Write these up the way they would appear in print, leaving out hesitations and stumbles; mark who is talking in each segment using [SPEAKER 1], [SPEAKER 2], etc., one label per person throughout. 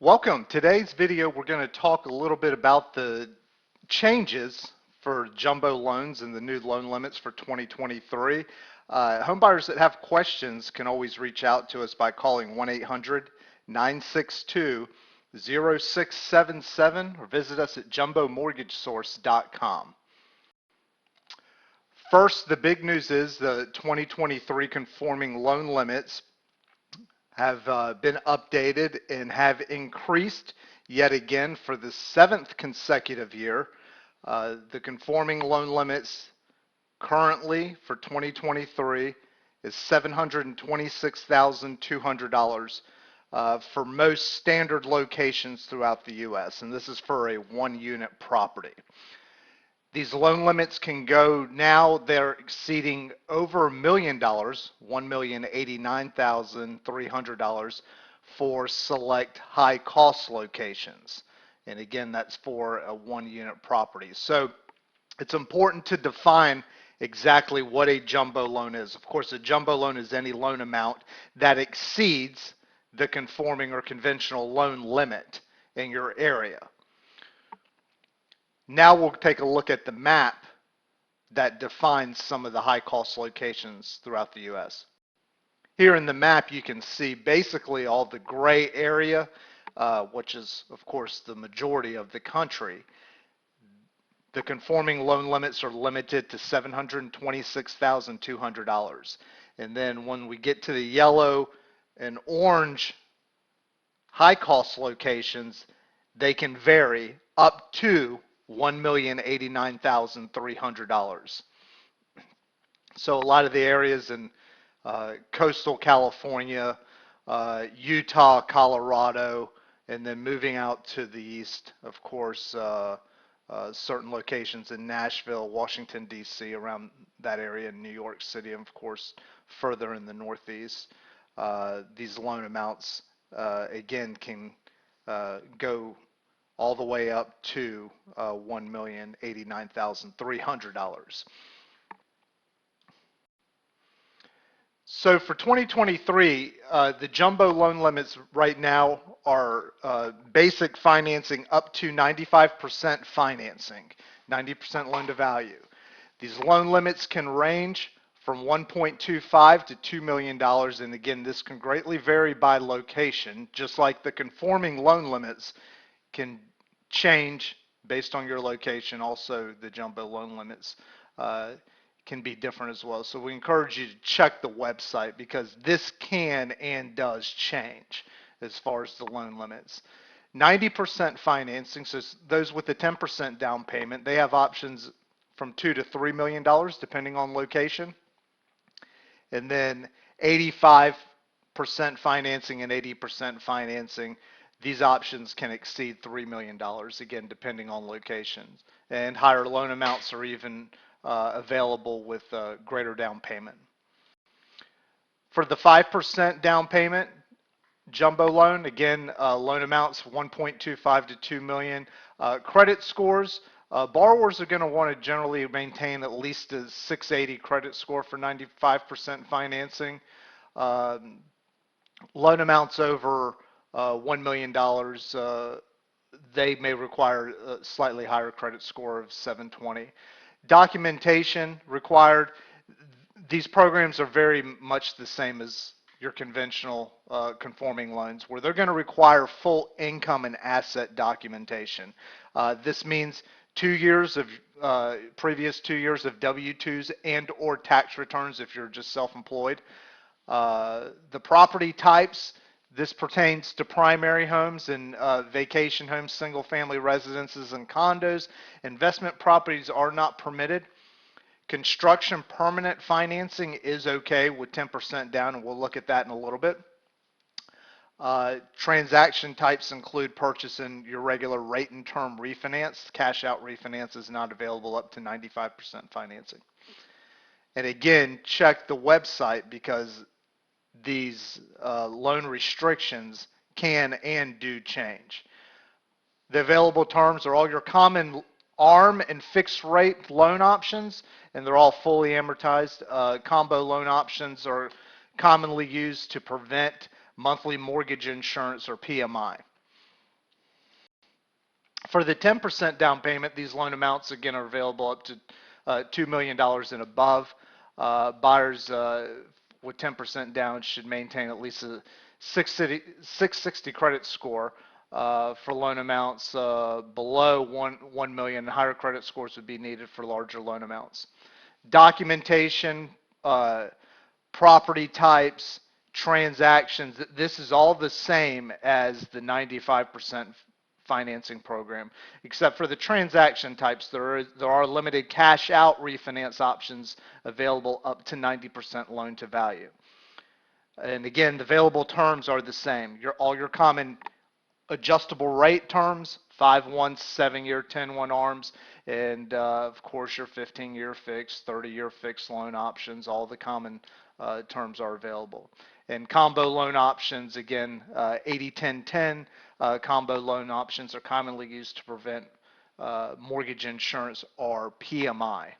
[SPEAKER 1] Welcome. Today's video, we're going to talk a little bit about the changes for jumbo loans and the new loan limits for 2023. Homebuyers that have questions can always reach out to us by calling 1-800-962-0677 or visit us at jumbomortgagesource.com. First, the big news is the 2023 conforming loan limits have been updated and have increased yet again for the seventh consecutive year. The conforming loan limits currently for 2023 is $726,200 for most standard locations throughout the U.S., and this is for a one-unit property. These loan limits can go now, they're exceeding over $1 million, $1,089,300 for select high cost locations. And again, that's for a one unit property. So it's important to define exactly what a jumbo loan is. Of course, a jumbo loan is any loan amount that exceeds the conforming or conventional loan limit in your area. Now we'll take a look at the map that defines some of the high cost locations throughout the U.S. Here in the map you can see basically all the gray area, which is of course the majority of the country. The conforming loan limits are limited to $726,200. And then when we get to the yellow and orange high cost locations, they can vary up to $1,089,300. So a lot of the areas in coastal California, Utah, Colorado, and then moving out to the east, of course, certain locations in Nashville, Washington, D.C., around that area, in New York City, and of course, further in the Northeast. These loan amounts, again, can go all the way up to $1,089,300. So for 2023, the jumbo loan limits right now are basic financing up to 95% financing, 90% loan to value. These loan limits can range from $1.25 to $2 million, and again, this can greatly vary by location, just like the conforming loan limits can change based on your location. Also, the jumbo loan limits can be different as well. So we encourage you to check the website because this can and does change as far as the loan limits. 90% financing, so those with the 10% down payment, they have options from $2 to $3 million depending on location. And then 85% financing and 80% financing, these options can exceed $3 million, again, depending on locations. And higher loan amounts are even available with greater down payment. For the 5% down payment jumbo loan, again, loan amounts 1.25 to 2 million. Credit scores, borrowers are going to want to generally maintain at least a 680 credit score for 95% financing. Loan amounts over $1 million, they may require a slightly higher credit score of 720. Documentation required. These programs are very much the same as your conventional conforming loans, where they're going to require full income and asset documentation. This means 2 years of previous 2 years of W-2s and or tax returns if you're just self-employed. The property types, this pertains to primary homes and vacation homes, single-family residences, and condos. Investment properties are not permitted. Construction permanent financing is okay with 10% down, and we'll look at that in a little bit. Transaction types include purchase and your regular rate and term refinance. Cash out refinance is not available up to 95% financing. And again, check the website because these loan restrictions can and do change. The available terms are all your common ARM and fixed rate loan options, and they're all fully amortized. Combo loan options are commonly used to prevent monthly mortgage insurance or PMI. For the 10% down payment, these loan amounts again are available up to $2 million and above. Buyers with 10% down should maintain at least a 660 credit score. For loan amounts below 1 million, higher credit scores would be needed for larger loan amounts. Documentation, uh, property types, transactions, this is all the same as the 95% financing program, except for the transaction types. There are limited cash out refinance options available up to 90% loan to value. And again, the available terms are the same. All your common adjustable rate terms, 5/1, 7-year, 10/1 ARMs, and of course your 15-year fixed, 30-year fixed loan options, all the common terms are available. And combo loan options, again, 80-10-10 combo loan options are commonly used to prevent mortgage insurance or PMI.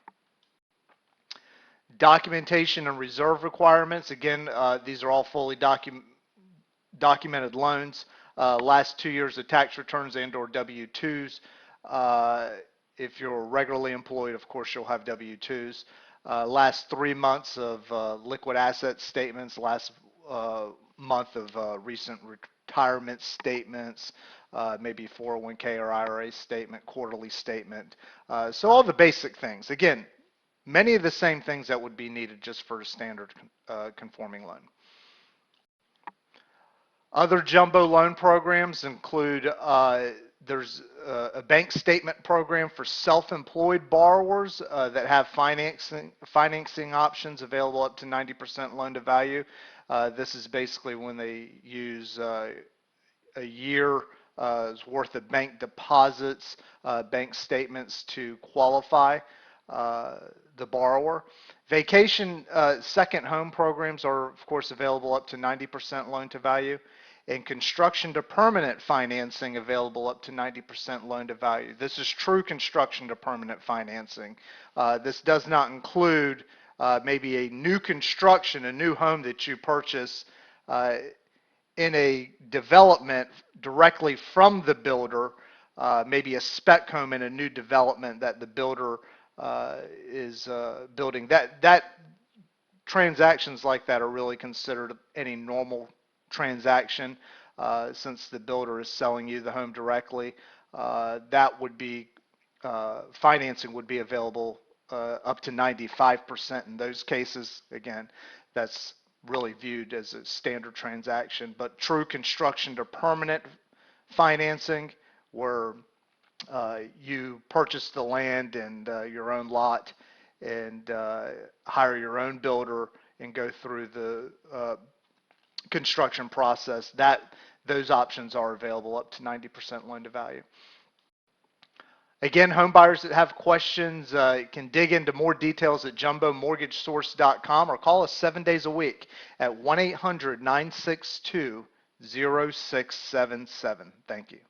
[SPEAKER 1] Documentation and reserve requirements, again, these are all fully documented loans. Last 2 years of tax returns and or W-2s. If you're regularly employed, of course, you'll have W-2s. Last 3 months of liquid asset statements, last month of recent retirement statements, maybe 401k or IRA statement, quarterly statement. So all the basic things. Again, many of the same things that would be needed just for a standard conforming loan. Other jumbo loan programs include there's a bank statement program for self-employed borrowers that have financing options available up to 90% loan to value. This is basically when they use a year's worth of bank deposits, bank statements to qualify the borrower. Vacation second home programs are, of course, available up to 90% loan to value, and construction to permanent financing available up to 90% loan to value. This is true construction to permanent financing. This does not include maybe a new construction, a new home that you purchase in a development directly from the builder, maybe a spec home in a new development that the builder is building. That transactions like that are really considered any normal transaction since the builder is selling you the home directly. That would be financing would be available up to 95% in those cases. Again, that's really viewed as a standard transaction, but true construction to permanent financing where you purchase the land and your own lot and hire your own builder and go through the construction process, those options are available up to 90% loan to value. Again, home buyers that have questions can dig into more details at jumbomortgagesource.com or call us 7 days a week at 1-800-962-0677. Thank you.